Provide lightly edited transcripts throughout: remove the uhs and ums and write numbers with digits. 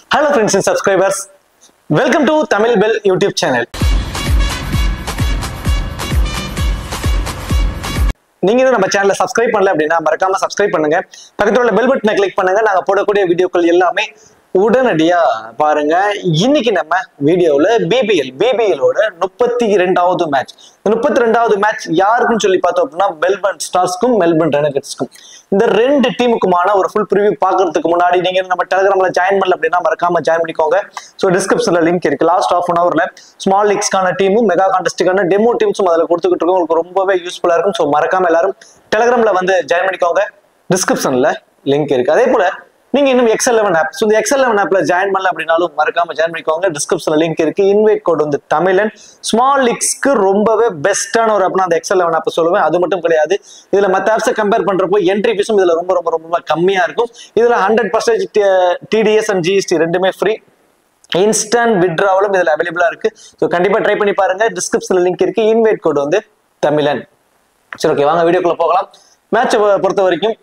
Hello friends and subscribers, welcome to Tamil Bell YouTube channel. நீங்க இன்னும் நம்ம சேனலை சப்ஸ்கிரைப் பண்ணல அப்படின்னா மறக்காம சப்ஸ்கிரைப் பண்ணுங்க. பக்கத்துல உள்ள பெல் பட்டனை கிளிக் பண்ணுங்க. நாங்க போடக்கூடிய வீடியோக்கள் எல்லாமே உடனடியா பாருங்க. இன்னைக்கு நம்ம வீடியோல பிபிஎலோட 32வது மேட்ச். 32வது மேட்ச் யாருக்குன்னு சொல்லி பார்த்தோம் அப்படின்னா மெல்பர்ன் ஸ்டார்ஸ்க்கும் மெல்பர்ன் ரெனகட்ஸ்க்கும். இந்த ரெண்டு டீமுக்குமான ஒரு ஃபுல் ப்ரிவியூ பார்க்கறதுக்கு முன்னாடி நீங்க நம்ம டெலிகிராம்ல ஜாயின் பண்ணல அப்படின்னா மறக்காம ஜாயின் பண்ணிக்கோங்க. ஸோ டிஸ்கிரிப்ஷன்ல லிங்க் இருக்கு. லாஸ்ட் ஹாஃப் அன் ஹவர்ல ஸ்மால் லீக்ஸ்க்கான டீமும் மெகா கான்டெஸ்டுக்கான டெமோ டீம்ஸும் அதில் கொடுத்துக்கிட்டு இருக்கோம். உங்களுக்கு ரொம்பவே யூஸ்ஃபுல்லா இருக்கும். ஸோ மறக்காம எல்லாரும் டெலிகிராம்ல வந்து ஜாயின் பண்ணிக்கோங்க. டிஸ்கிரிப்ஷன்ல லிங்க் இருக்கு. அதே போல நீங்க இன்னும் X11 ஆப், இந்த X11 ஆப்ல ஜாயின் பண்ணல அப்படின்னாலும் மறக்காம ஜாயின் பண்ணிக்கோங்க. டிஸ்கிரிப்ஷன்ல லிங்க் இருக்கு. இன்வைட் கோட் வந்து தமிழன். ஸ்மால் லீக்ஸ்க்கு ரொம்பவே பெஸ்டான ஒரு ஆப்னா அந்த X11 ஆப் சொல்லுவேன். அது மட்டும் கிடையாது, இதுல மற்ற ஆப்ஸை கம்பேர் பண்றப்போ என்ட்ரி ஃபீஸும் இதுல ரொம்ப ரொம்ப ரொம்ப கம்மியா இருக்கும். இதுல 100% TDS அண்ட் GST ரெண்டுமே ஃப்ரீ. இன்ஸ்டன்ட் வித்ட்ராவலும் இதுல அவைலபிளா இருக்கு. ஸோ கண்டிப்பா ட்ரை பண்ணி பாருங்க. டிஸ்கிரிப்ஷன்ல லிங்க் இருக்கு. இன்வைட் கோட் வந்து தமிழன். சரி, ஓகே, வாங்க வீடியோக்குள்ள போகலாம். மேட்சை பொறுத்த வரைக்கும்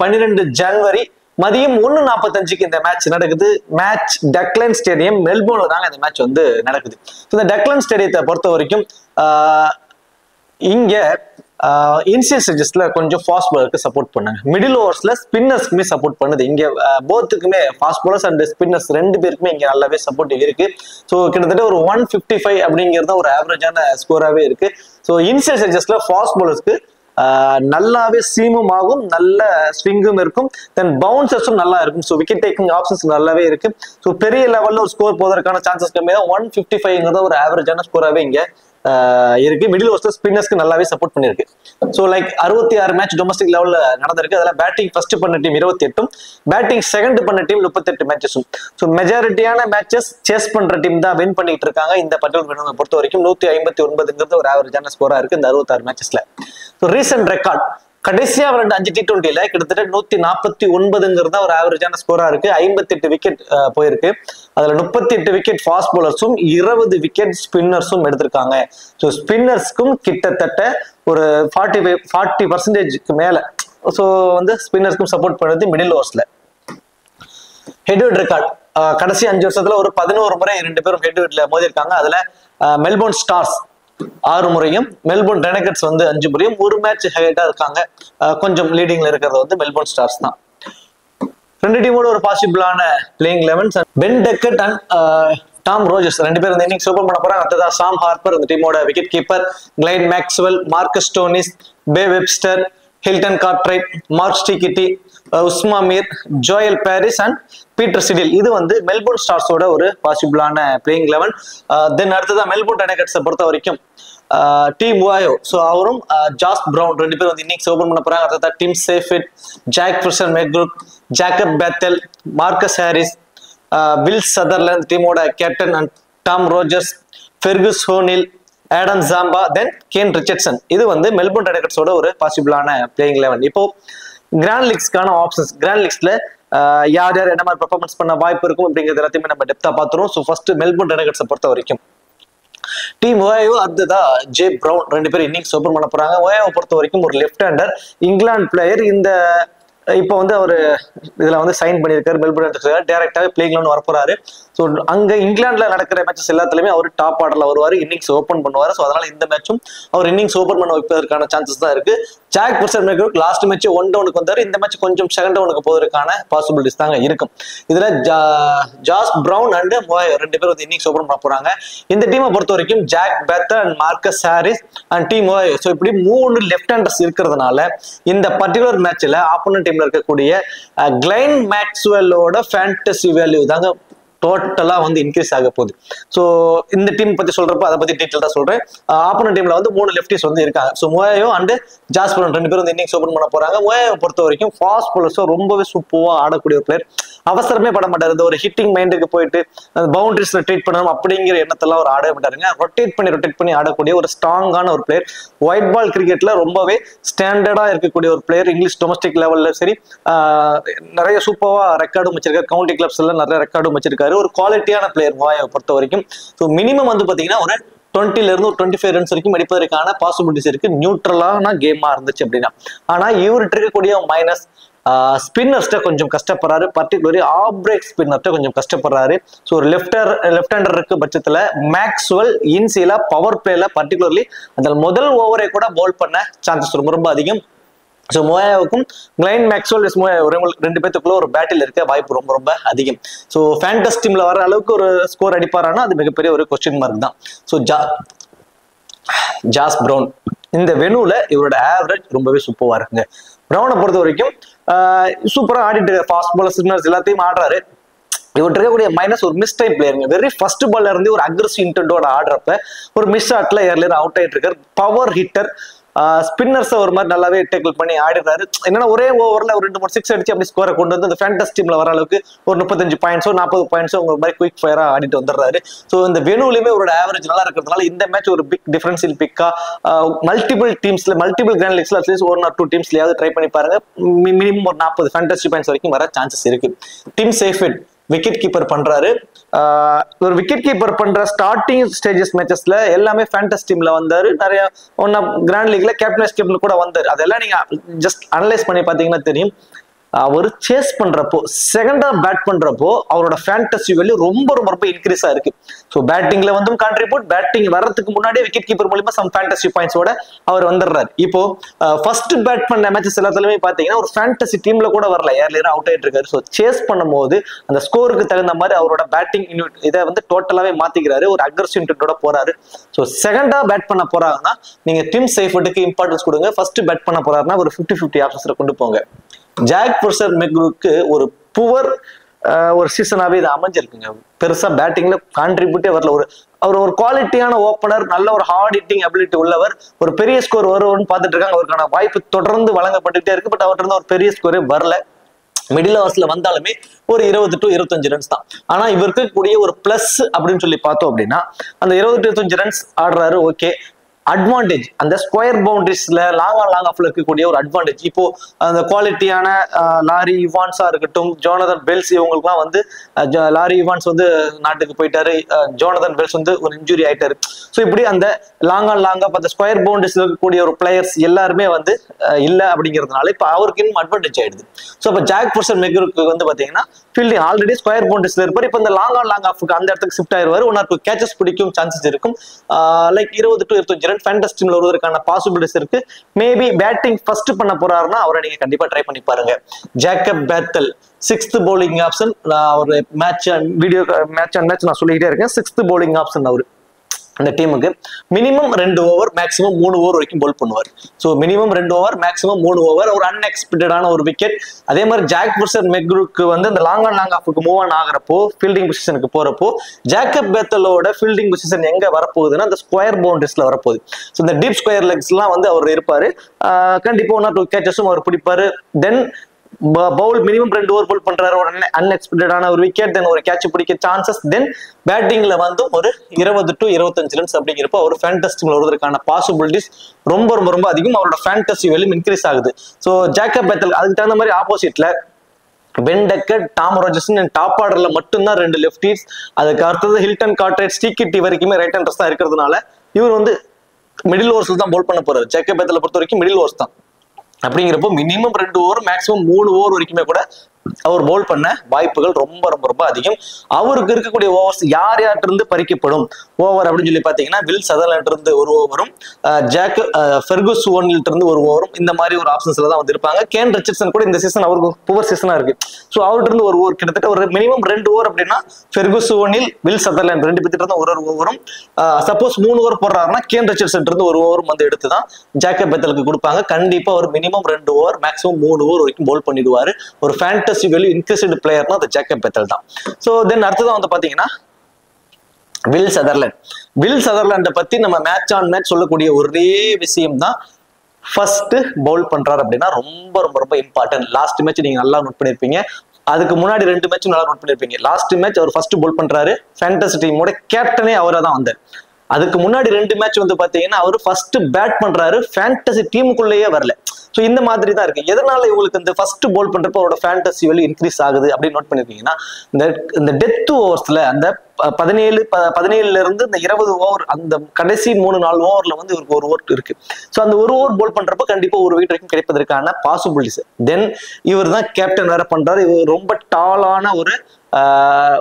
12 ஜனவரி மதியம் 1:45 இந்த மேட்ச் நடக்குது. மேட்ச் டக்லைன் ஸ்டேடியம் மெல்போர்ன்ல தாங்க இந்த மேட்ச் வந்து நடக்குது. இந்த டக்லைன் ஸ்டேடியத்தை பொறுத்த வரைக்கும் இங்க இன்சியல் ஸ்டேஜஸ்ல கொஞ்சம் ஃபாஸ்ட் பாலருக்கு சப்போர்ட் பண்ணாங்க. மிடில் ஓவர்ஸ்ல ஸ்பின்னர்ஸ்க்குமே சப்போர்ட் பண்ணுது. இங்க போத்துக்குமே ஃபாஸ்ட் பாலர்ஸ் அண்ட் ஸ்பின்னர்ஸ் ரெண்டு பேருக்குமே இங்க நல்லாவே சப்போர்ட் இருக்கு. ஸோ கிட்டத்தட்ட ஒரு 155 அப்படிங்கிறது ஒரு ஆவரேஜான ஸ்கோராவே இருக்கு. ஸோ இன்சியல் ஸ்டேஜஸ்ல ஃபாஸ்ட் பாலர்ஸ்க்கு நல்லாவே சீமும் ஆகும், நல்ல ஸ்விங்கும் இருக்கும், தென் பவுன்சர்ஸும் நல்லா இருக்கும். ஸோ விக்கெட் டேக்கிங் ஆப்ஷன்ஸ் நல்லாவே இருக்கு. ஸோ பெரிய லெவல்ல ஒரு ஸ்கோர் போவதற்கான சான்சஸ் கம்மி தான். 155 ஒரு ஆவரேஜான ஸ்கோராவே இங்க இருக்கு. மிடில் ஓவர்ஸ் ஸ்பின்னர்ஸ்க்கு நல்லாவே சப்போர்ட் பண்ணிருக்கு. ஸோ லைக் 66 மேட்ச் டொமஸ்டிக் லெவல்ல நடந்திருக்கு. அதில் பேட்டிங் ஃபர்ஸ்ட் பண்ண டீம் 28, பேட்டிங் செகண்ட் பண்ண டீம் 38 மேட்சஸும். ஸோ மெஜாரிட்டியான மேட்சஸ் சேஸ் பண்ற டீம் தான் வின் பண்ணிட்டு இருக்காங்க. இந்த பர்டிகுலர் பொறுத்த வரைக்கும் 159 ஒரு ஆவரேஜான ஸ்கோரா இருக்கு இந்த 66 மேட்சஸ்ல. ஸோ ரீசெண்ட் ரெக்கார்ட் கடைசியா விளையாண்ட 5 T20ல கிட்டத்தட்ட 149 ஒரு ஆவரேஜான ஸ்கோரா இருக்கு. 58 விக்கெட் போயிருக்கு. அதுல 38 விக்கெட் ஃபாஸ்ட் பவுலர்ஸும் 20 விக்கெட் ஸ்பின்னர்ஸும் எடுத்திருக்காங்க. ஸோ ஸ்பின்னர்ஸ்க்கும் கிட்டத்தட்ட ஒரு 40% மேல ஸோ வந்து ஸ்பின்னர்ஸ்க்கும் சப்போர்ட் பண்ணுறது மிடில் ஓவர்ஸ்ல. ஹெட்வெட் ரெக்கார்ட் கடைசி 5 வருஷத்துல ஒரு 11 முறை ரெண்டு பேரும் ஹெட்வெட்ல மோதி இருக்காங்க. அதுல மெல்போர்ன் ஸ்டார்ஸ் 6 முறையும் மெல்போர்ன் ரெனகட்ஸ் வந்து 5 முறையும் ஒரு மேட்ச் ஹைலைட்டா இருக்காங்க. கொஞ்சம் லீடிங்ல இருக்கிறது வந்து மெல்போர்ன் ஸ்டார்ஸ் தான். ரெண்டு டீமோட ஒரு பாசிபிளான playing 11 Ben Duckett and Tom Rogers ரெண்டு பேரும் இந்த இன்னிங்ஸ் ஓபன் பண்ண போறாங்க. அடுத்ததா சாம் ஹார்பர் இந்த டீமோட wicket keeper, Glenn Maxwell, Marcus Stoinis, Beau Webster, Hilton Cartwright, Mark Steketee, Usama Mir, Joel Paris and Peter Siddle. இது வந்து மெல்போர்ன் ஸ்டார்ஸோட ஒரு பாசிபிளான பிளேயிங் 11. தென் அடுத்ததா மெல்போர்ன் ரெனகட்ஸை பொறுத்த வரைக்கும் டீம் வாயோ, ஸோ அவரும் ஜாஸ் பிரவுன் ரெண்டு பேரும் வந்து இன்னிங்ஸ் ஓபன் பண்ண போறாங்க. அடுத்ததா Tim Seifert, Jake Fraser McGurk, Jacob Bethell, Marcus Harris, Will Sutherland டீமோட captain and Tom Rogers, Fergus O'Neil, Adam Zampa, then Kane Richardson. இது வந்து மெல்போர்ன் ரெனகட்ஸோட ஒரு பாசிபிளான பிளேயிங் 11. இப்போ கிராண்ட் லீக்ஸ்க்கான ஆப்ஷன்ஸ், கிராண்ட் லீக்ஸ்ல யார் யார் என்ன மாதிரி பெர்ஃபார்மன்ஸ் பண்ண வாய்ப்பு இருக்கும் அப்படிங்கிறது எல்லாத்தையுமே நம்ம டெப்தா பார்த்துருவோம். ஸோ ஃபர்ஸ்ட் மெல்போர்ன் ரெனகட்ஸை பொறுத்த வரைக்கும் டீம் ஓயோ அடுத்ததா ஜே பிரவுன் ரெண்டு பேரும் இன்னிங்ஸ் ஓபன் பண்ண போறாங்க. ஓயோவை பொறுத்த வரைக்கும் ஒரு லெஃப்ட் ஹேண்டர் இங்கிலாந்து பிளேயர். இந்த இப்போ வந்து அவர் இதுல வந்து சைன் பண்ணியிருக்காரு மெல்போர்ன் டைரக்டாக பிளேயிங் 11 வர போறாரு. ஸோ அங்க இங்கிலாந்துல நடக்கிற மேட்சஸ் எல்லாத்துலயுமே அவர் டாப் ஆர்டர்ல வருவார், இன்னிங்ஸ் ஓபன் பண்ணுவார். ஸோ அதனால இந்த மேட்சும் அவர் இன்னிங்ஸ் ஓபன் பண்ண வைப்பதற்கான சான்சஸ் தான் இருக்கு. ஜாக் ஃபிஷர் மெக்ரூக் லாஸ்ட் மேட்ச் 1 டவுனுக்கு வந்தாரு. இந்த மேட்ச் கொஞ்சம் 2 டவுனுக்கு போவதற்கான பாசிபிலிட்டிஸ் தாங்க இருக்கும். இதுல ஜாஸ் பிரவுன் அண்ட் மோயோ ரெண்டு பேரும் வந்து இன்னிங்ஸ் ஓபன் பண்ண போறாங்க. இந்த டீமை பொறுத்த வரைக்கும் Jake Bethell and Marcus Harris and டீம் மோயோ, ஸோ இப்படி 3 லெஃப்ட் ஹேண்டர்ஸ் இருக்கிறதுனால இந்த பர்டிகுலர் மேட்ச்ல ஆப்போனன்ட் டீம்ல இருக்கக்கூடிய கிளைன் மேக்ஸ்வெல்லோட ஃபேண்டசி வேல்யூ தாங்க டோட்டலா வந்து இன்க்ரீஸ் ஆக போகுது. ஸோ இந்த டீம் பத்தி சொல்றப்ப அதை பத்தி டீட்டெயிலா சொல்றேன். ஆப்போனன்ட் டீம்ல வந்து 3 லெஃப்டிஸ் வந்து இருக்காங்க. ஸோ மோயோ அண்ட் ஜாஸ் பிரவுன் ரெண்டு பேரும் வந்து இன்னிங்ஸ் ஓபன் பண்ண போறாங்க. மோயோவை பொறுத்த வரைக்கும் ஃபாஸ்ட் பவுலர்ஸும் ரொம்பவே சூப்பரா ஆடக்கூடிய ஒரு பிளேயர். அவசரமே பட மாட்டாரு. இந்த ஒரு ஹிட்டிங் மைண்டுக்கு போயிட்டு பவுண்டரிஸ்ல ட்ரீட் பண்ணணும் அப்படிங்கிற எண்ணத்தெல்லாம் ஒரு ஆடவே மாட்டாருங்க. ரொட்டேட் பண்ணி ஆடக்கூடிய ஒரு ஸ்ட்ராங்கான ஒரு பிளேயர். ஒயிட் பால் கிரிக்கெட்ல ரொம்பவே ஸ்டாண்டர்டா இருக்கக்கூடிய ஒரு பிளேயர். இங்கிலீஷ் டொமஸ்டிக் லெவல்ல சரி நிறைய சூப்பரா ரெக்கார்டும் வச்சிருக்காரு. கவுண்டி கிளப்ஸ் எல்லாம் நிறைய ரெக்கார்டும் வச்சிருக்காரு. ஒரு குவாலிட்டியான பிளேயர் மோயோவை பொறுத்த வரைக்கும். ஸோ மினிமம் வந்து பாத்தீங்கன்னா ஒரு 20ல இருந்து ஒரு 25 ரன்ஸ் வரைக்கும் அடிப்பதற்கான பாசிபிலிட்டிஸ் இருக்கு நியூட்ரலான கேமா இருந்துச்சு அப்படின்னா. ஆனா இவர்கிட்ட இருக்கக்கூடிய மைனஸ் ஸ்பின்னர்ஸ்ட கொஞ்சம் கஷ்டப்படுறாரு, பர்டிகுலரி ஆஃப் பிரேக் ஸ்பின்னர்ட்ட கொஞ்சம் கஷ்டப்படுறாரு. ஸோ ஒரு லெஃப்ட் ஹேண்டர் இருக்கு பட்சத்துல மேக்ஸ்வெல் இன்சில பவர் பிளேல பர்டிகுலர்லி அந்த முதல் ஓவரை கூட பவுல் பண்ண சான்சஸ் ரொம்ப ரொம்ப அதிகம். ஸோ மோயாவுக்கும் கிளைன் மேக்ஸ்வெல் ரெண்டு பேத்துக்குள்ள ஒரு பேட்டில் இருக்க வாய்ப்பு ரொம்ப ரொம்ப அதிகம். ஸோ ஃபேண்டஸ் டீம்ல வர அளவுக்கு ஒரு ஸ்கோர் அடிப்பாரானா அது மிகப்பெரிய ஒரு கொஸ்டின் மார்க் தான். ஸோ ஜாஸ் பிரவுன் இந்த வெனுல இவரோட ஆவரேஜ் ரொம்பவே சூப்பரா இருக்குங்க. பிரவுனை பொறுத்த வரைக்கும் சூப்பரா ஆடிட்டு இருக்காரு, ஃபாஸ்ட் பாலர் ஸ்பின்னர்ஸ் எல்லாத்தையும் ஆடுறாரு. இவர்கிட்ட இருக்கக்கூடிய மைனஸ் ஒரு மிஸ் டைப் பிளேயருங்க. வெரி ஃபர்ஸ்ட் பால்ல இருந்து ஒரு அக்ரெசிவ் இன்டென்டோட ஆடுறப்ப ஒரு மிஸ் ஷாட்ல ஏர்லியர் அவுட் ஆயிட்டு இருக்காரு. பவர் ஹிட்டர், ஸ்பின்னர்ஸ் ஒரு மாதிரி நல்லாவே டேக்கிள் பண்ணி ஆடிடுறாரு. என்னன்னா ஒரே ஓவர்ல ஒரு 2-3 சிக்ஸ் அடிச்சு அப்படி ஸ்கோரை கொண்டு வந்து அந்த ஃபேண்டஸ் டீம்ல வர அளவுக்கு ஒரு 35 பாயிண்ட்ஸோ 40 பாயிண்ட்ஸோ உங்க மாதிரி குயிக் ஃபயரா ஆடிட்டு வந்துடுறாரு. ஸோ இந்த வெனுலயுமே ஒரு ஆவரேஜ் நல்லா இருக்கிறதுனால இந்த மேட்ச் ஒரு பிக் டிஃபரன்ஷியல் பிக்கா மல்டிபிள் டீம்ஸ்ல மல்டிபிள் கிராண்ட் லீக்ஸ்ல அட்லீஸ்ட் 1 or 2 டீம்ஸ்லயாவது ட்ரை பண்ணி பாருங்க. மினிமம் ஒரு 40 ஃபேண்டசி பாயிண்ட்ஸ் வரைக்கும் வர சான்சஸ் இருக்கு. டீம் சேஃபெட் விக்கெட் கீப்பர் பண்றாரு. ஒரு விக்கெட் கீப்பர் பண்ற ஸ்டார்டிங் ஸ்டேஜஸ் மேட்சஸ்ல எல்லாமே ஃபேண்டஸ் டீம்ல வந்தாரு. நிறைய கிராண்ட் லீக்ல கேப்டன் கேப்டன் கூட வந்தாரு. அதெல்லாம் நீங்க ஜஸ்ட் அனலைஸ் பண்ணி பாத்தீங்கன்னா தெரியும். அவர் சேஸ் பண்றப்போ செகண்டா பேட் பண்றப்போ அவரோட ஃபேண்டசி வேல்யூ ரொம்ப ரொம்ப ரொம்ப இன்க்ரீஸ் ஆயிருக்கு. ஸோ பேட்டிங்ல வந்து கான்ட்ரிபியூட், பேட்டிங் வர்றதுக்கு முன்னாடியே விக்கெட் கீப்பர் மூலமா சம் ஃபேண்டசி பாயிண்ட்ஸோட அவர் வந்துடுறாரு. இப்போ ஃபர்ஸ்ட் பேட் பண்ண மேட்சஸ் எல்லாத்துலயுமே பாத்தீங்கன்னா ஒரு ஃபேண்டசி டீம்ல கூட வரல, ஏர்லியரா அவுட் ஆயிட்டு இருக்காரு. ஸோ சேஸ் பண்ணும்போது அந்த ஸ்கோருக்கு தகுந்த மாதிரி அவரோட பேட்டிங் இதை வந்து டோட்டலாவே மாத்திக்கிறாரு, ஒரு அக்ரெசிவ் இன்டென்டோட போறாரு. ஸோ செகண்டா பேட் பண்ண போறாங்கன்னா நீங்க டீம் சேஃப்டிக்கு இம்பார்ட்டன்ஸ் கொடுங்க. ஃபர்ஸ்ட் பேட் பண்ண போறாருன்னா ஒரு 50-50 ஆப்ஷன்ஸ்ல கொண்டு போங்க. ஜாக் பர்சர் மெக்ரூக்கு ஒரு புவர் ஒரு சீசனாவே இது அமைஞ்சிருக்குங்க. பெருசா பேட்டிங்ல கான்ட்ரிபியூட்டே வரல. அவர் ஒரு குவாலிட்டியான ஓப்பனர், நல்ல ஒரு ஹார்ட் ஹிட்டிங் அபிலிட்டி உள்ளவர். ஒரு பெரிய ஸ்கோர் வரும்னு பார்த்துட்டு இருக்காங்க. அவருக்கான வாய்ப்பு தொடர்ந்து வழங்கப்பட்டுட்டே இருக்கு. பட் அவர்கிட்ட இருந்து ஒரு பெரிய ஸ்கோரே வரல. மிடில் ஓவர்ஸ்ல வந்தாலுமே ஒரு 20 to 25 ரன்ஸ் தான். ஆனா இவருக்கு கூடிய ஒரு பிளஸ் அப்படின்னு சொல்லி பார்த்தோம் அப்படின்னா அந்த 20 to 25 ரன்ஸ் ஆடுறாரு. ஓகே, அட்வான்டேஜ் அந்த ஸ்கொயர் பவுண்டரிஸ்ல லாங் ஆஃப்ல இருக்கக்கூடிய ஒரு அட்வான்டேஜ். இப்போ அந்த குவாலிட்டியான லாரி இவான்ஸா இருக்கட்டும், ஜோனதன் பெல்ஸ், இவங்களுக்குலாம் வந்து லாரி இவான்ஸ் வந்து நாட்டுக்கு போயிட்டாரு, ஜோனதன் பெல்ஸ் வந்து ஒரு இன்ஜுரி ஆயிட்டாரு. ஸோ இப்படி அந்த லாங் அந்த ஸ்கொயர் பவுண்டரிஸ்ல இருக்கக்கூடிய ஒரு பிளேயர்ஸ் எல்லாருமே வந்து இல்லை அப்படிங்கிறதுனால இப்போ அவருக்கு இன்னும் அட்வான்டேஜ் ஆயிடுது. ஸோ இப்போ ஜாக் பர்சர் மெக்ரூக்கு வந்து பாத்தீங்கன்னா ஃபீல்டிங் ஆல்ரெடி ஸ்கொயர் பவுண்டரிஸ்ல இருப்பார். இப்போ இந்த லாங் ஆஃப்க்கு அந்த இடத்துக்கு ஷிஃப்ட் ஆயிருவாரு. 1 or 2 கேச்சஸ் பிடிக்கும் சான்சஸ் இருக்கும். லைக் 20 to 25 ரன் ஃபேண்டஸ் டீம்ல வருவதற்கான பாசிபிலிட்டிஸ் இருக்கு. மேபி பேட்டிங் ஃபர்ஸ்ட் பண்ண போறாருன்னா அவரை நீங்க கண்டிப்பா ட்ரை பண்ணி பாருங்க. Jacob பேத்தல் 6th bowling option. ஒரு மேட்ச் நான் சொல்லிக்கிட்டே இருக்கேன். 6th bowling ஆப்ஷன் அவரு அந்த டீமுக்கு. மினிமம் 2 ஓவர் மேக்ஸிமம் 3 ஓவர் வரைக்கும் பவுல் பண்ணுவார். So minimum 2 over maximum 3 over, ஒரு அன்எக்ஸ்பெக்டடான ஒரு விக்கெட். அதே மாதிரி ஜாக் பர்சர் மெக்ரூக்கு வந்து இந்த லாங் ஆஃப்க்கு மூவ் ஆன் ஆகிறப்போ ஃபீல்டிங் பொசிஷனுக்கு போறப்போ ஜேக்கப் பேத்தலோட ஃபீல்டிங் பொசிஷன் எங்க வரப்போகுதுன்னா அந்த ஸ்கொயர் பவுண்டரிஸ்ல வரப்போகுது. ஸோ இந்த டீப் ஸ்கொயர் லெக்ஸ் எல்லாம் வந்து அவர் இருப்பாரு. கண்டிப்பா 1 or 2 கேச்சஸும் அவர் பிடிப்பாரு. Then bowl minimum 2 over bowl பண்றாரு, ஒரு அன்எக்ஸ்பெக்டடான ஒரு விக்கெட், தென் ஒரு கேட்ச் பிடிக்க சான்சஸ். தென் பேட்டிங்ல வந்து ஒரு 20 to 25 ரன்ஸ் அப்படிங்கிறப்ப அவர் ஃபேண்டசி டீம்ல வருவதற்கான பாசிபிலிட்டிஸ் ரொம்ப ரொம்ப ரொம்ப அதிகம். அவரோட ஃபேண்டசி வேல்யூ இன்க்ரீஸ் ஆகுது. ஸோ ஜேக்கப் பேத்தல் அதுக்கு தகுந்த மாதிரி ஆப்போசிட்ல பென் டெக்கர், டாம் ராஜர்சன் டாப் ஆர்டர்ல மட்டும்தான் 2 லெஃப்டிஸ். அதுக்கு அடுத்தது ஹில்டன் கார்ட்ரைட், ஸ்டீக்கிட்டி வரைக்குமே ரைட் ஹேண்டர்ஸ் தான் இருக்கிறதுனால இவர் வந்து மிடில் ஓவர்ஸ்ல தான் பவுல் பண்ண போறாரு. ஜேக்கப் பேத்தலை பொறுத்த வரைக்கும் மிடில் ஓவர்ஸ் தான். அப்படிங்கிறப்போ மினிமம் 2 ஓவர் மேக்ஸிமம் 3 ஓவர் வரைக்குமே கூட அவர் பவுல் பண்ண வாய்ப்புகள் ரொம்ப ரொம்ப ரொம்ப அதிகம். அவருக்கு இருக்கக்கூடிய ஓவர்ஸ் யார் யார்ட்டிருந்து பறிக்கப்படும் ஓவர் அப்படின்னு சொல்லி பாத்தீங்கன்னா வில் சதர்லாண்ட் இருந்து ஒரு ஓவரும், ஜாக் ஃபெர்குசோனில் இருந்து ஒரு ஓவரும், இந்த மாதிரி ஒரு ஆப்ஷன்ஸ்ல தான் வந்து இருப்பாங்க. கேன் ரிச்சர்ட்சன் கூட இந்த சீசன் அவருக்கு புவர் சீசனா இருக்கு. ஸோ அவர்கிட்ட இருந்து ஒரு ஓவர் கிட்டத்தட்ட ஒரு மினிமம் 2 ஓவர் அப்படின்னா ஃபெர்குசோனில் வில் சதர்லாண்ட் 2 பேர்த்திட்ட இருந்து ஒரு ஓவரும், சப்போஸ் 3 ஓவர் போடுறாருன்னா கேன் ரிச்சர்ட்சன் இருந்து ஒரு ஓவரும் வந்து எடுத்துதான் ஜேக்கப் பேத்தலுக்கு கொடுப்பாங்க. கண்டிப்பா ஒரு மினிமம் 2 ஓவர் மேக்ஸிமம் 3 ஓவர் வரைக்கும் பவுல் பண்ணிடுவாரு. ஒரு ஃபேண்டசி வேல்யூ இன்க்ரீஸ்டு பிளேயர்னா அது ஜேக்கப் பேத்தல் தான். சோ தென் அடுத்ததான் வந்து பாத்தீங்கன்னா வில் சதர்லாண்டை பத்தி நம்ம மேட்ச் ஆன் மேட்ச் சொல்லக்கூடிய ஒரே விஷயம் தான், ஃபர்ஸ்ட் பவுல் பண்றாரு அப்படின்னா ரொம்ப ரொம்ப ரொம்ப இம்பார்ட்டன்ட். லாஸ்ட் மேட்ச் நீங்க நல்லா நோட் பண்ணிருப்பீங்க. அதுக்கு முன்னாடி 2 மேட்சும் நல்லா நோட் பண்ணிருப்பீங்க. லாஸ்ட் மேட்ச் அவர் ஃபர்ஸ்ட் பவுல் பண்றாரு, ஃபேண்டசி டீமோட கேப்டனே அவரா தான் வந்தார். அதுக்கு முன்னாடி 2 மேட்ச் வந்து பாத்தீங்கன்னா அவர் ஃபர்ஸ்ட் பேட் பண்றாரு, ஃபேண்டசி டீமுக்குள்ளேயே வரல. ஸோ இந்த மாதிரி தான் இருக்கு. எதனால இவங்களுக்கு இந்த ஃபர்ஸ்ட் போல் பண்றப்போ அவரோட ஃபேண்டசி வேல்யூ இன்க்ரீஸ் ஆகுது அப்படின்னு நோட் பண்ணிருக்கீங்கன்னா, இந்த டெத் ஓவர்ஸ்ல அந்த 17ல இருந்து இந்த 20 ஓவர் அந்த கடைசி 3-4 ஓவர்ல வந்து இவருக்கு ஒரு ஓவர் இருக்கு. ஸோ அந்த ஒரு ஓவர் போல் பண்றப்ப கண்டிப்பா ஒரு விக்கெட் வரைக்கும் கிடைப்பதற்கான பாசிபிலிட்டிஸ். தென் இவர் தான் கேப்டன் வேற பண்றாரு. இவர் ரொம்ப டாலான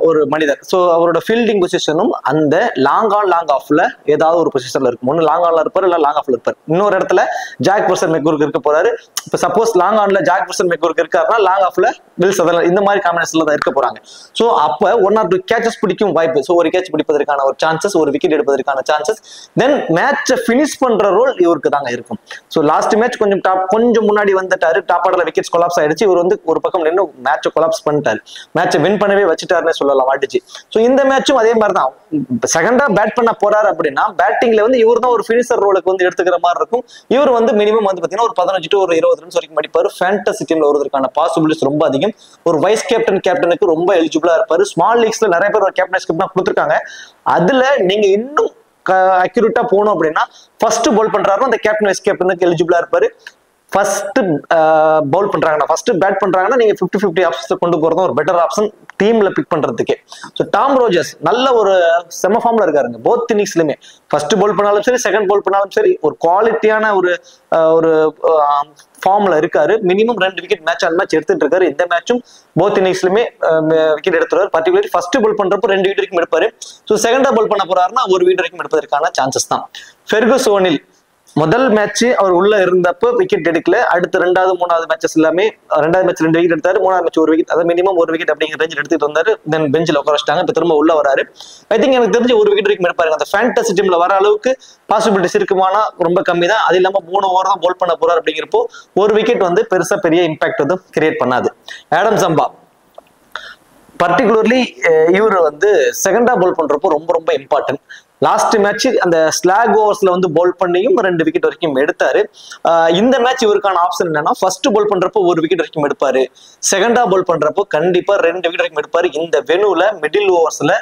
ஒரு மனிதர். ஸோ அவரோட ஃபீல்டிங் பொசிஷனும் அந்த லாங் ஆஃப்ல ஏதாவது ஒரு பொசிஷன்ல இருக்கும். ஒன்னு லாங் ஆன்ல இருப்பாரு, இல்ல லாங் ஆஃப்ல இருப்பாரு. இன்னொரு இடத்துல ஜாக் பர்சன் மெக்கூர்க் இருக்க போறாரு. இப்போ சப்போஸ் லாங் ஆன்ல ஜாக் பர்சன் மெக்கூர்க் இருக்காருன்னா லாங் ஆஃப்ல வில் சதர்லாண்ட், இந்த மாதிரி காம்பினேஷன்ல தான் இருக்க போறாங்க. ஸோ அப்ப 1 or 2 கேச்சஸ் பிடிக்கும் வாய்ப்பு. ஸோ ஒரு கேட்ச் பிடிப்பதற்கான ஒரு சான்சஸ், ஒரு விக்கெட் எடுப்பதற்கான சான்சஸ். தென் மேட்சை பினிஷ் பண்ற ரோல் இவருக்கு தாங்க இருக்கும். ஸோ லாஸ்ட் மேட்ச் கொஞ்சம் முன்னாடி வந்துட்டாரு, டாப் ஆர்டர்ல விக்கெட்ஸ் கொலாப்ஸ் ஆயிடுச்சு. இவர் வந்து ஒரு பக்கம் நின்று மேட்சை கொலாப்ஸ் பண்ணிட்டாரு, மேட்சை வின் பண்ணவே வச்சுட்டாருன்னு சொல்லலாம் அடிச்சு. ஸோ இந்த மேட்சும் அதே மாதிரி தான். செகண்டா பேட் பண்ண போறாரு அப்படின்னா பேட்டிங்ல வந்து இவர் தான் ஒரு பினிஷர் ரோலுக்கு வந்து எடுத்துக்கிற மாதிரி இருக்கும். இவர் வந்து மினிமம் வந்து பாத்தீங்கன்னா ஒரு 15 to 20 ரன்ஸ் வரைக்கும் அடிப்பாரு. ஃபேண்டசி டீம்ல வருவதற்கான பாசிபிலிட்டிஸ் ரொம்ப அதிகம். ஒரு வைஸ் கேப்டனுக்கு ரொம்ப எலிஜிபிளா இருப்பாரு. ஸ்மால் லீக்ஸ்ல நிறைய பேர் கேப்டன்ஷிப் கொடுத்துருக்காங்க. அதுல நீங்க இன்னும் அக்யூரேட்டா போகணும் அப்படின்னா ஃபர்ஸ்ட் போல் பண்றாருன்னா அந்த கேப்டன் வைஸ் கேப்டனுக்கு எலிஜிபிளா இருப்பாரு. ஃபர்ஸ்ட் பவுல் பண்றாங்கன்னா, ஃபர்ஸ்ட் பேட் பண்றாங்கன்னா நீங்க 50-50 ஆப்ஷன்ஸ் கொண்டு போறதும் ஒரு பெட்டர் ஆப்ஷன் டீம்ல பிக் பண்றதுக்கு. ஸோ டாம் ரோஜர்ஸ் நல்ல ஒரு செம ஃபார்ம்ல இருக்காருங்க. போத் இன்னிங்ஸ்லயுமே ஃபர்ஸ்ட் பவுல் பண்ணாலும் சரி, செகண்ட் பவுல் பண்ணாலும் சரி, ஒரு குவாலிட்டியான ஒரு ஃபார்ம்ல இருக்காரு. Minimum 2 wicket match on match எடுத்துட்டு இருக்காரு. இந்த மேட்சும் போத் இன்னிங்ஸ்லயுமே விக்கெட் எடுத்துறாரு. பர்டிகுலர்லி ஃபர்ஸ்ட் பவுல் பண்றப்போ 2 விக்கெட் வரைக்கும் எடுப்பாரு. ஸோ செகண்டா பவுல் பண்ண போறாருன்னா 1 விக்கெட் வரைக்கும் எடுப்பதற்கான சான்சஸ் தான். ஃபெர்குஸ் ஓனில் முதல் மேட்ச் அவர் உள்ள இருந்தப்போ விக்கெட் எடுக்கல. அடுத்த 2வது 3வது மேட்சஸ் எல்லாமே 2வது மேட்ச் 2 விக்கெட் எடுத்தாரு, 3வது மேட்ச் 1 விக்கெட், அதாவது மினிமம் 1 விக்கெட் அப்படிங்கிற ரேஞ்சில் எடுத்துட்டு வந்தாரு. தென் பெஞ்சில் உட்கார வச்சிட்டாங்க. இப்போ திரும்ப உள்ள வராரு. ஐ திங்க் எனக்கு தெரிஞ்சு 1 விக்கெட் வரைக்கும் எடுப்பாரு. அந்த ஃபேண்டசி டீம்ல வர அளவுக்கு பாசிபிலிட்டிஸ் இருக்குமானா ரொம்ப கம்மி தான். அது இல்லாம 3 ஓவர் தான் போல் பண்ண போறாரு. அப்படிங்கிறப்போ 1 விக்கெட் வந்து பெருசா பெரிய இம்பாக்ட் வந்து கிரியேட் பண்ணாது. ஆடம் சம்பா பர்டிகுலர்லி இவர் வந்து செகண்டா போல் பண்றப்போ ரொம்ப ரொம்ப இம்பார்ட்டன்ட். லாஸ்ட் மேட்ச் அந்த ஸ்லாக் ஓவர்ஸ்ல வந்து போல் பண்ணியும் 2 விக்கெட் வரைக்கும் எடுத்தாரு. இந்த மேட்ச் இவருக்கான ஆப்ஷன் என்னன்னா, ஃபர்ஸ்ட் போல் பண்றப்போ 1 விக்கெட் வரைக்கும் எடுப்பாரு, செகண்டா போல் பண்றப்போ கண்டிப்பா 2 விக்கெட் வரைக்கும் எடுப்பாரு. இந்த வெனுல மிடில் ஓவர்ஸ்ல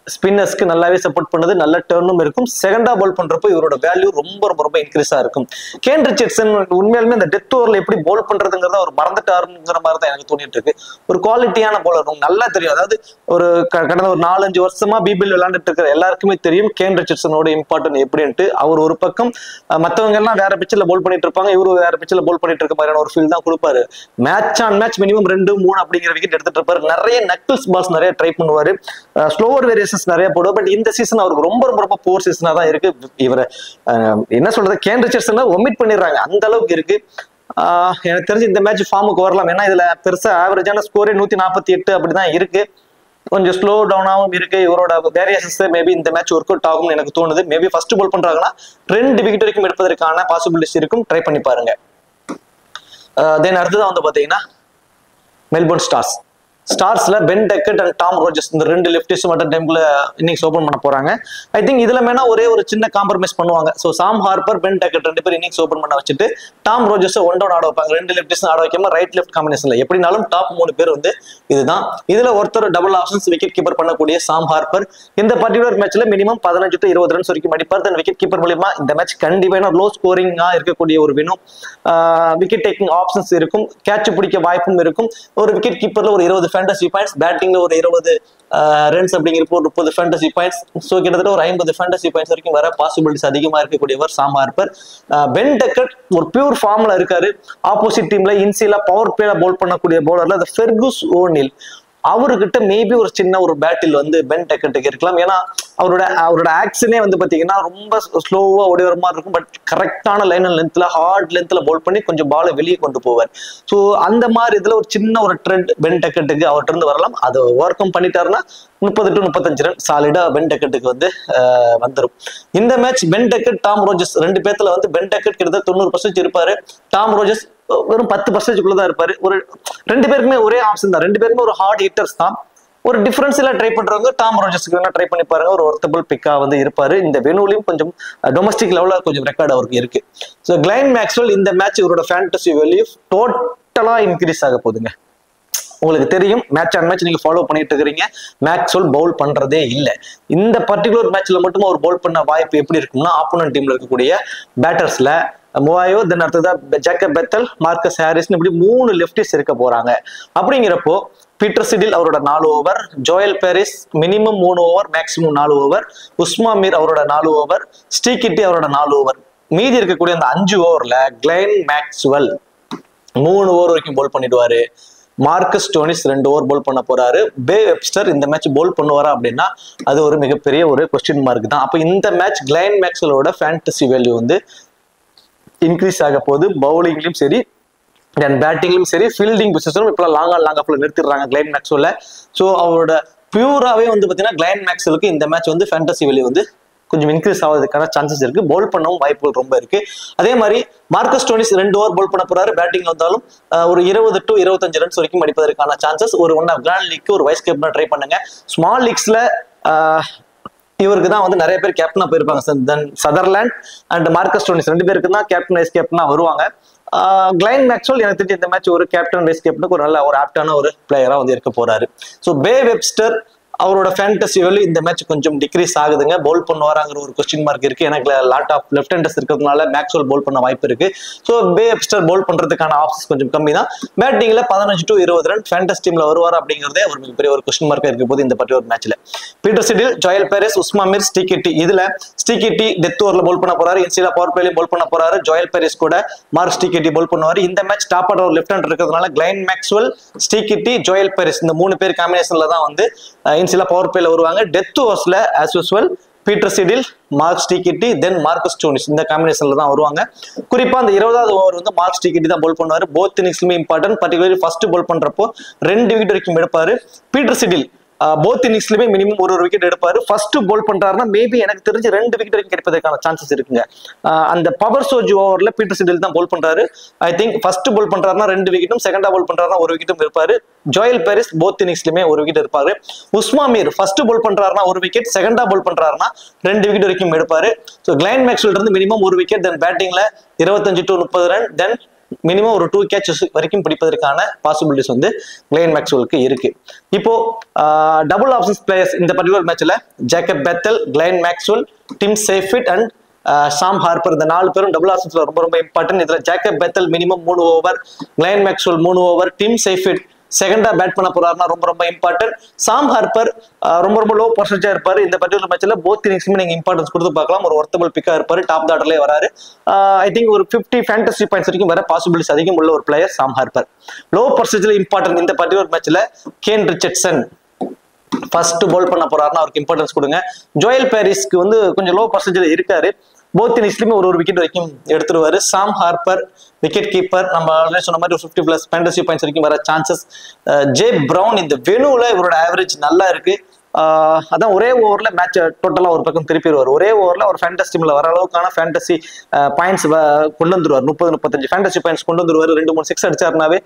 ஸ்பின்னர்ஸ்க்கு நல்லாவே சப்போர்ட் பண்ணுது, நல்ல டர்னும் இருக்கும். செகண்டா பால் பண்றப்போ இவரோட வேல்யூ ரொம்ப ரொம்ப ரொம்ப இன்க்ரீஸா இருக்கும். கேன் ரிச்சர்ட்சன் உண்மையாலுமே இந்த டெத் ஓவர்ல எப்படி போல் பண்றதுங்கிறத ஒரு மறந்துட்டாருங்கிற மாதிரி தான் எனக்கு தோணிட்டு இருக்கு. ஒரு குவாலிட்டியான போலர் நல்லா தெரியும். அதாவது ஒரு கடந்த ஒரு 4-5 வருஷமா பிபிஎல் விளையாண்டுட்டு இருக்கிற எல்லாருக்குமே தெரியும் கேன் ரிச்சர்ட்சனோட இம்பார்ட்டன்ட் எப்படின்ட்டு. அவர் ஒரு பக்கம் மற்றவங்க எல்லாம் வேற பிச்சில் போல் பண்ணிட்டு இருப்பாங்க, இவரு வேற பிச்சில் போல் பண்ணிட்டு இருக்க மாதிரியான ஒரு ஃபீல் தான் கொடுப்பாரு. மேட்ச் ஆன் மேட்ச் மினிமம் 2-3 அப்படிங்கிற விக்கெட் எடுத்துட்டு இருப்பாரு. நிறைய நக்கிள்ஸ் பால்ஸ் நிறைய ட்ரை பண்ணுவாரு, ஸ்லோவர் வேரியேஷன் நிறைய போடுவார். பட் இந்த சீசன் அவருக்கு ரொம்ப ரொம்ப ரொம்ப போர் சீசனா தான் இருக்கு. இவரை என்ன சொல்றது, கேன் ரிச்சர்ட்சன் ஒமிட் பண்ணிடுறாங்க, அந்த அளவுக்கு இருக்கு. எனக்கு தெரிஞ்சு இந்த மேட்ச் ஃபார்முக்கு வரலாம். ஏன்னா இதுல பெருசா ஆவரேஜான ஸ்கோரே 148 அப்படிதான் இருக்கு. கொஞ்சம் ஸ்லோ டவுனாகவும் இருக்கு. இவரோட வேரியேஷன்ஸ் மேபி இந்த மேட்ச் ஒர்க் அவுட் ஆகும்னு எனக்கு தோணுது. மேபி ஃபர்ஸ்ட் பால் பண்றாங்கன்னா 2 விக்கெட் வரைக்கும் எடுப்பதற்கான பாசிபிலிட்டிஸ் இருக்கும். ட்ரை பண்ணி பாருங்க. தென் அடுத்ததான் வந்து பாத்தீங்கன்னா மெல்போர்ன் ஸ்டார்ஸ்ல Ben Duckett and Tom Rogers இந்த 2 லெஃப்டிஸ்ட் மட்டும் டைம்ல இன்னிங்ஸ் ஓபன் பண்ண போறாங்க. ஐ திங்க் இதுல வேணா ஒரே ஒரு சின்ன காம்ப்ரமைஸ் பண்ணுவாங்க. ஸோ சாம் ஹார்பர், பென் டெக்கட் 2 பேர் இன்னிங்ஸ் ஓபன் பண்ண வச்சுட்டு டாம் ரோஜர்ஸ் ஒன் டவுன் ஆட வைப்பாங்க. 2 லெஃப்டிஸ்ட் ஆட வைக்காம ரைட் லெஃப்ட் காம்பினேஷன்ல எப்படினாலும் டாப் 3 பேர் வந்து இதுதான். இதுல ஒருத்தர் டபுள் ஆப்ஷன்ஸ் விக்கெட் கீப்பர் பண்ணக்கூடிய சாம் ஹார்பர் இந்த பர்டிகுலர் மேட்ச்ல மினிமம் 15 to 20 ரன்ஸ் வரைக்கும் அடிப்பார். தென் விக்கெட் கீப்பர் மூலியமா இந்த மேட்ச் கண்டிப்பா லோ ஸ்கோரிங்கா இருக்கக்கூடிய ஒரு வினும் விக்கெட் டேக்கிங் ஆப்ஷன்ஸ் இருக்கும், கேட்ச் பிடிக்க வாய்ப்பும் இருக்கும். ஒரு விக்கெட் கீப்பர்ல ஒரு 20 ஃபேண்டசி பாயிண்ட்ஸ், பேட்டிங்ல ஒரு 20 ரன்ஸ் அப்படிங்கிறப்போ 30 ஃபேண்டசி பாயிண்ட்ஸ். ஸோ கிட்டத்தட்ட ஒரு 50 ஃபேண்டசி பாயிண்ட்ஸ் வரைக்கும் வர பாசிபிலிட்டிஸ் அதிகமா இருக்கக்கூடியவர் சாம் ஹார்பர். பென் டெக்கட் ஒரு பியூர் ஃபார்ம்ல இருக்காரு. ஆப்போசிட் டீம்ல இன்சிலா பவர் பிளேல போல் பண்ணக்கூடிய போலர்ல அந்த ஃபெர்குஸ் ஓனில் அவர்கிட்ட மேபி ஒரு சின்ன ஒரு பேட்டில் வந்து பென் டெக்கட்டுக்கு இருக்கலாம். ஏன்னா அவரோட ஆக்ஷனே வந்து பாத்தீங்கன்னா ரொம்ப ஸ்லோவா ஓடி வர மாதிரி இருக்கும். பட் கரெக்டான லைன் அண்ட் லென்த்ல ஹார்ட் லென்த்ல போல் பண்ணி கொஞ்சம் பாலை வெளியே கொண்டு போவார். ஸோ அந்த மாதிரி இதுல ஒரு சின்ன ஒரு ட்ரெண்ட் பென் டெக்கட்டுக்கு அவர்கிட்ட இருந்து வரலாம். அதை ஓவர் கம் பண்ணிட்டாருன்னா 30 to 35 ரன் சாலிடா பென் டெக்கட்டுக்கு வந்து வந்துடும். இந்த match Ben Duckett, Tom Rogers 2 பேர்த்துல வந்து பென் டெக்கட் கிட்டத்தட்ட 90% இருப்பாரு. டாம் ரோஜர்ஸ் வெறும் 10% தான் இருப்பாரு. ஒரு 2 பேருக்குமே ஒரே ஆப்ஷன் தான். 2 பேருமே ஒரு ஹார்ட் ஹிட்டர்ஸ் தான். ஒரு டிஃபரன்ஸ்ல ட்ரை பண்றவங்க டாம் ரோஜர்ஸ்க்கு வேணா ட்ரை பண்ணி பாருங்க. ஒரு ஒர்த்தபிள் பிக்கா வந்து இருப்பாரு. இந்த வெனுலையும் கொஞ்சம் டொமஸ்டிக் லெவல்ல கொஞ்சம் ரெக்கார்ட் அவருக்கு இருக்கு. ஸோ கிளைன் மேக்ஸ்வெல் இந்த மேட்ச் இவரோட ஃபேண்டசி வேல்யூ டோட்டலா இன்க்ரீஸ் ஆக போகுதுங்க. உங்களுக்கு தெரியும், மேட்ச் ஆன் மேட்ச் நீங்க ஃபாலோ பண்ணிட்டு இருக்கிறீங்க. மேக்ஸ்வெல் பவுல் பண்றதே இல்லை. இந்த பர்டிகுலர் மேட்ச்ல மட்டும் அவர் பவுல் பண்ண வாய்ப்பு எப்படி இருக்கும்னா, ஆப்போனன்ட் டீம்ல இருக்கக்கூடிய பேட்டர்ஸ்ல மூவாயோ, தென் அடுத்ததா ஜேக்கப் பெத்தல், மார்க்கஸ் ஹாரிஸ், இப்படி 3 லெஃப்டிஸ் இருக்க போறாங்க. அப்படிங்கிறப்போ பீட்டர் சிடில் அவரோட 4 over, Joel Paris minimum 3 over, maximum 4 over, Usama Mir அவரோட 4 ஓவர், ஸ்டீவ் கிட்டி அவரோட 4 ஓவர். மீதி இருக்கக்கூடிய அந்த 5 ஓவர்ல கிளென் மேக்ஸ்வெல் 3 ஓவர் வரைக்கும் போல் பண்ணிடுவாரு. மார்க்கஸ் ஸ்டோனிஸ் 2 ஓவர் போல் பண்ண போறாரு. பே வெப்ஸ்டர் இந்த மேட்ச் போல் பண்ணுவாரா அப்படின்னா அது ஒரு மிகப்பெரிய ஒரு கொஸ்டின் மார்க் தான். அப்ப இந்த மேட்ச் கிளென் மேக்ஸ்வெலோட ஃபேண்டசி வேல்யூ வந்து இன்க்ரீஸ் ஆக போகுது. பவுலிங்லயும் சரி, தென் பேட்டிங்லயும் சரி, ஃபீல்டிங் பொசிஷனும் இப்ப லாங் ஆஃப்ல நிறுத்திடுறாங்க கிளென் மேக்ஸ்வெல்ல. ஸோ அவரோட பியூராவே வந்து பாத்தீங்கன்னா கிளென் மேக்ஸ்வெலுக்கு இந்த மேட்ச் வந்து ஃபேண்டசி வேல்யூ வந்து கொஞ்சம் இன்க்ரீஸ் ஆகிறதுக்கான சான்சஸ் இருக்கு. போல் பண்ணவும் வாய்ப்புகள் ரொம்ப இருக்கு. அதே மாதிரி மார்க்கஸ் ஸ்டோனிஸ் 2 ஓவர் போல் பண்ண போறாரு. பேட்டிங்ல வந்தாலும் ஒரு 20 to 25 ரன்ஸ் வரைக்கும் அடிப்பதற்கான சான்சஸ். ஒரு ஒன் ஆஃப் கிராண்ட் லீக் ஒரு வைஸ் கேப்டனா ட்ரை பண்ணுங்க. ஸ்மால் லீக்ஸ்ல இவருக்கு தான் வந்து நிறைய பேர் கேப்டனா போயிருப்பாங்க. தென் சதர்லாண்ட் அண்ட் மார்க்கஸ் ஸ்டோனிஸ் 2 பேருக்கு தான் கேப்டன் வைஸ் கேப்டனா வருவாங்க. கிளென் மேக்ஸ்வெல் எனக்கு தெரிஞ்சு இந்த மேட்ச் ஒரு கேப்டன் வைஸ் கேப்டனுக்கு ஒரு நல்ல ஒரு ஆப்டான ஒரு பிளேயரா வந்து இருக்க போறாரு. ஸோ பே வெப்ஸ்டர் அவரோட ஃபேண்டசி வேல்யூ இந்த மேட்ச் கொஞ்சம் டிக்ரீஸ் ஆகுதுங்க. போல் பண்ணுவாராங்கிற ஒரு கொஸ்டின் மார்க் இருக்கு. எனக்கு லாட் ஆஃப் லெஃப்ட் ஹேண்டர்ஸ் இருக்கிறதுனால மேக்ஸ்வெல் போல் பண்ண வாய்ப்பு இருக்கு. ஸோ பே வெப்ஸ்டர் போல் பண்றதுக்கான ஆப்ஷன்ஸ் கொஞ்சம் கம்மி தான். பேட்டிங்ல 15 to 20 ரன் ஃபேண்டசி டீம்ல வருவார் அப்படிங்கிறதே ஒரு மிகப்பெரிய ஒரு கொஸ்டின் மார்க்கா இருக்க போது இந்த பர்டிகுலர் மேட்ச்ல. பீட்டர் சிடில், ஜோயல் பேரிஸ், உஸ்மா மீர், ஸ்டீவ் கிட்டி. இதுல ஸ்டீவ் கிட்டி டெத் ஓவர்ல போல் பண்ண போறாரு. இன்சிலா பவர் பிளேலயும் போல் பண்ண போறாரு. ஜோயல் பேரிஸ் கூட மார்க் ஸ்டீவ் கிட்டி போல் பண்ணுவாரு. இந்த மேட்ச் டாப் ஆர்டர் ஒரு லெஃப்ட் ஹேண்டர் இருக்கிறதுனால கிளென் மேக்ஸ்வெல், ஸ்டீவ் கிட்டி, ஜோயல் பேரிஸ் இந்த 3 பேர் காம்பினேஷன்ல தான் வந்து இன்சிலா பவர் பிளேல வருவாங்க. டெத் ஓவர்ஸ்ல as usual Peter Siddle, Mark Steketee, then Marcus Stoinis இந்த காம்பினேஷன்ல தான் வருவாங்க. குறிப்பா அந்த 20வது ஓவர் வந்து மார்க் ஸ்டீவ் கிட்டி தான் போல் பண்ணுவாரு. போத் இன்னிங்ஸ்லுமே இம்பார்ட்டன்ட். பர்டிகுலர்லி ஃபர்ஸ்ட் போல் பண்றப்போ 2 விக்கெட் வரைக்கும் எடுப்பாரு. பீட்டர் சிடில் போத் இன்னிங்ஸ்லுமே மினிமம் ஒரு விக்கெட் எடுப்பாரு. ஃபர்ஸ்ட் போல் பண்றாருன்னா மேபி எனக்கு தெரிஞ்சு 2 விக்கெட் வரைக்கும் கிடைப்பதற்கான சான்சஸ் இருக்குங்க. அந்த பவர் சோஜ் ஓவர்ல பீட்டர் சிடில் தான் போல் பண்றாரு. ஐ திங்க் ஃபர்ஸ்ட் போல் பண்றாருன்னா 2 விக்கெட்டும், செகண்டா போல் பண்றாருன்னா 1 விக்கெட்டும் இருப்பாரு. ஜோயல் பேரிஸ் போத் இன்னிங்ஸ்லுமே 1 விக்கெட் இருப்பாரு. உஸ்மா மீர் ஃபர்ஸ்ட் போல் பண்றாருன்னா 1 விக்கெட், செகண்டா போல் பண்றாருன்னா 2 விக்கெட் வரைக்கும் எடுப்பாரு. ஸோ கிளென் மேக்ஸ்வெல் இருந்து மினிமம் 1 விக்கெட், தென் பேட்டிங்ல 25 to 30 ரன், தென் மினிமம் ஒரு 2 கேட்சஸ் வரைக்கும் பிடிப்பதற்கான பாசிபிலிட்டிஸ் வந்து கிளென் மேக்ஸ்வெலுக்கு இருக்கு. இப்போ டபுள் ஆப்ஷன்ஸ் பிளேயர்ஸ் இந்த பர்டிகுலர் மேட்ச்ல Jacob Bethell, Glenn Maxwell, Tim Seifert and Sam Harper இந்த 4 பேரும் டபுள் ஆப்ஷன்ஸ்ல ரொம்ப ரொம்ப இம்பார்ட்டன்ட். இதுல Jacob Bethell minimum 3 over, Glenn Maxwell 3 over, Tim Seifert செகண்டா பேட் பண்ண போறாருன்னா ரொம்ப ரொம்ப இம்பார்ட்டன்ட். சாம் ஹார்பர் ரொம்ப ரொம்ப லோ பர்சன்டேஜா இருப்பாரு. இந்த பர்டிகுலர் மேட்ச்ல போத் இன்னிங்ஸ்மே நீங்க இம்பார்ட்டன்ஸ் கொடுத்து பார்க்கலாம். ஒரு ஒர்த்தபிள் பிக்கா இருப்பாரு. டாப் ஆர்டர்லயே வராரு. ஐ திங்க் ஒரு 50 ஃபேண்டசி பாயிண்ட்ஸ் வரைக்கும் வர பாசிபிலிட்டிஸ் அதிகம் உள்ள ஒரு பிளேயர் சாம் ஹார்பர். லோ பர்சன்டேஜ்ல இம்பார்ட்டன்ட் இந்த பர்டிகுலர் மேட்ச்ல கேன் ரிச்சர்ட்சன் ஃபர்ஸ்ட் போல் பண்ண போறாருன்னா அவருக்கு இம்பார்ட்டன்ஸ் கொடுங்க. ஜோயல் பேரிஸ்க்கு வந்து கொஞ்சம் லோ பர்சன்டேஜ்ல இருக்காரு. போத் இன்னிங்ஸ்லயுமே ஒரு விக்கெட் வரைக்கும் எடுத்துருவாரு. சாம் ஹார்பர் விக்கெட் கீப்பர் நம்ம ஆல்ரெடி சொன்ன மாதிரி 50+ ஃபேண்டசி பாயிண்ட்ஸ் வரைக்கும் வர சான்சஸ். ஜே பிரவுன் இந்த வெனுல இவரோட ஆவரேஜ் நல்லா இருக்கு. அதான் ஒரே ஓவர்ல மேட்ச் டோட்டலா ஒரு பக்கம் திருப்பிடுவார். ஒரே ஓவர்ல ஒரு ஃபேண்டசி டீம்ல வர அளவுக்கான ஃபேண்டசி பாயிண்ட்ஸ் கொண்டு வந்துருவார். 30-35 ஃபேண்டசி பாயிண்ட்ஸ் கொண்டு வந்துருவாரு. 2-3 6 அடிச்சாருனாவே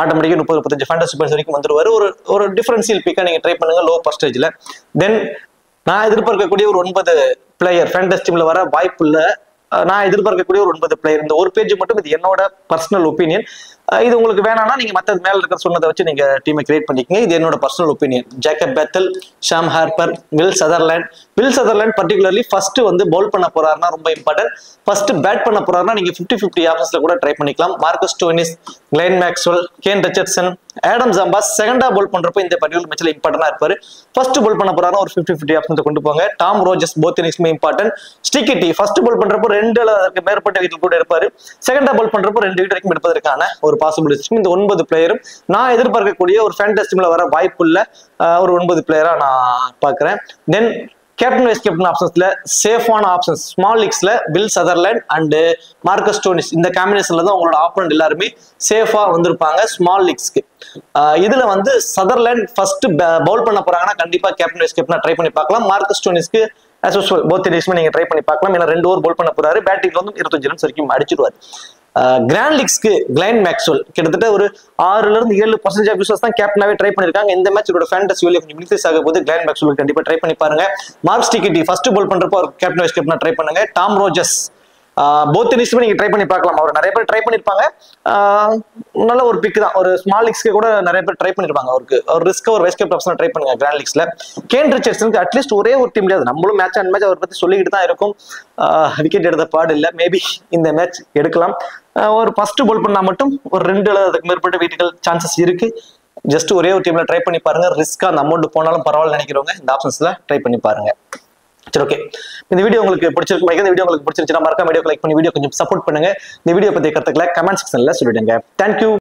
ஆட்டோமேட்டிக்கா 30-35 ஃபேண்டசி பாயிண்ட்ஸ் வரைக்கும் வந்துருவாரு. ஒரு டிஃபரன்சியல் பிக்கா நீங்க ட்ரை பண்ணுங்க லோ பர்சன்டேஜ்ல. தென் நான் எதிர்பார்க்கக்கூடிய ஒரு 9 பிளேயர் ஃபேண்டசி டீம்ல வர வாய்ப்பு இல்ல. நான் எதிர்பார்க்கக்கூடிய ஒரு 9 பிளேயர். இந்த ஒரு பேஜ் மட்டும் இது என்னோட பர்சனல் ஒப்பீனியன். இது உங்களுக்கு வேணாம்னா நீங்க மற்ற மேல இருக்கிற சொன்னதை வச்சு நீங்க டீமை கிரியேட் பண்ணிக்கங்க. இது என்னோட personal opinion. Jacob Bethell, Sam Harper, Will Sutherland particularly first வந்து பவுல் பண்ண போறாருன்னா ரொம்ப இம்பார்ட்டன்ட். ஃபர்ஸ்ட் பேட் பண்ண போறாருன்னா நீங்க 50-50 ஆப்ஷன்ஸ்ல கூட ட்ரை பண்ணிக்கலாம். Marcus Stoinis, Glenn Maxwell, Kane Richardson, Adam ஜாம்பாஸ் செகண்டா பவுல் பண்றப்போ இந்த பர்டிகுலர் மேட்ச்ல இம்பார்ட்டன்டா இருப்பாரு. ஃபர்ஸ்ட் பவுல் பண்ண போறாருன்னா ஒரு 50-50 ஆப்ஷன்ஸ் கொண்டு போங்க. டாம் ரோஜர்ஸ் போத் இன்னிங்ஸ்மே important. Steketee first bowl பண்றப்போ 2 அல்லது மேற்பட்ட விக்கெட் கூட எடுப்பாரு. செகண்டா பவுல் பண்றப்போ 2 விக்கெட் வரைக்கும் எடுப்பதற்கான ஒரு பாசிபிலிட்டிஸ். இந்த 9 பிளேயரும் நான் எதிர்பார்க்கக்கூடிய ஒரு ஃபேண்டசி டீம்ல வர வாய்ப்புள்ள ஒரு 9 பிளேயரா நான் பார்க்கிறேன். தென் கேப்டன் வைஸ் கேப்டன் ஆப்ஷன்ஸ்ல சேஃபான ஆப்ஷன்ஸ் ஸ்மால் லீக்ஸ்ல Will Sutherland and Marcus Stoinis இந்த காம்பினேஷன்ல தான் உங்களோட ஆப்பனண்ட் எல்லாருமே சேஃபா வந்திருப்பாங்க ஸ்மால் லீக்ஸ்க்கு. இதுல வந்து சதர்லாண்ட் ஃபர்ஸ்ட் பவுல் பண்ண போறாங்கன்னா கண்டிப்பா கேப்டன் வைஸ் கேப்டனா ட்ரை பண்ணி பார்க்கலாம். மார்க்கஸ் ஸ்டோனிஸ்க்கு as usual both innings நீங்க ட்ரை பண்ணி பார்க்கலாம். ஏன்னா 2 ஓவர் பவுல் பண்ண போறாரு. பேட்டிங்ல வந்து 25 ரன்ஸ் வரைக்கும் அடிச்சிடுவாரு. கிராண்ட் லீக்ஸ்க்கு கிளென் மேக்ஸ்வெல் கிட்டத்தட்ட ஒரு 6-7% ஆஃப் யூசர்ஸ் தான் கேப்டனாவே ட்ரை பண்ணிருக்காங்க. இந்த மேட்ச் இதோட ஃபேண்டசி வேல்யூ கொஞ்சம் இன்க்ரீஸ் ஆக போது கிளென் மேக்ஸ்வெல் கண்டிப்பா ட்ரை பண்ணி பாருங்க. Mark Steketee first bowl பண்றப்போ கேப்டன் வைஸ் கேப்டனா ட்ரை பண்ணுங்க. டாம் ரோஜர்ஸ் 2 ஓவர் பவுல் பண்ண போறாருன்னா 2 விக்கெட் எடுப்பாரு. செகண்டா பவுல் பண்றப்போ 2 விக்கெட் வரைக்கும் எடுப்பாரு. 3 ஓவர் பவுல் பண்றப்போ 2 விக்கெட் வரைக்கும் எடுப்பதற்கான ஒரு பாசிபிலிட்டிஸ். போத் இனிஷியமே நீங்க ட்ரை பண்ணி பார்க்கலாம். அவர் நிறைய பேர் ட்ரை பண்ணிருப்பாங்க. நல்ல ஒரு பிக் தான். ஒரு ஸ்மால் லீக்ஸ்க்கு கூட நிறைய பேர் ட்ரை பண்ணிருப்பாங்க. அவருக்கு ஒரு ரிஸ்க் ஒரு வைஸ் கேப்டன் ஆப்ஷன் ட்ரை பண்ணுங்க கிராண்ட் லீக்ஸ்ல. கேன் ரிச்சர்ட்சனுக்கு அட்லீஸ்ட் ஒரே ஒரு டீம் முடியாது. நம்மளும் மேட்ச் அண்ட் மேட்ச் அவரை பத்தி சொல்லிக்கிட்டு தான் இருக்கும். விக்கெட் எடுத்த பாடு இல்லை. மேபி இந்த மேட்ச் எடுக்கலாம். ஒரு ஃபர்ஸ்ட் பால் பண்ணா மட்டும் ஒரு 2 அல்லது அதுக்கு மேற்பட்ட வீட்டுகள் சான்சஸ் இருக்கு. ஜஸ்ட் ஒரே ஒரு டீம்ல ட்ரை பண்ணி பாருங்க. ரிஸ்கா அந்த அமௌண்ட் போனாலும் பரவாயில்ல நினைக்கிறவங்க இந்த ஆப்ஷன்ஸ்ல ட்ரை பண்ணி பாருங்க. சரி, ஓகே. இந்த வீடியோ உங்களுக்கு பிடிச்சிருக்கு. இந்த வீடியோ உங்களுக்கு பிடிச்சிருந்துச்சுன்னா மறக்காம வீடியோ லைக் பண்ணி வீடியோ கொஞ்சம் சப்போர்ட் பண்ணுங்க. இந்த வீடியோ பத்தி கருத்துக்களை கமெண்ட் செக்ஷன்ல சொல்லிடுங்க. தேங்க்யூ.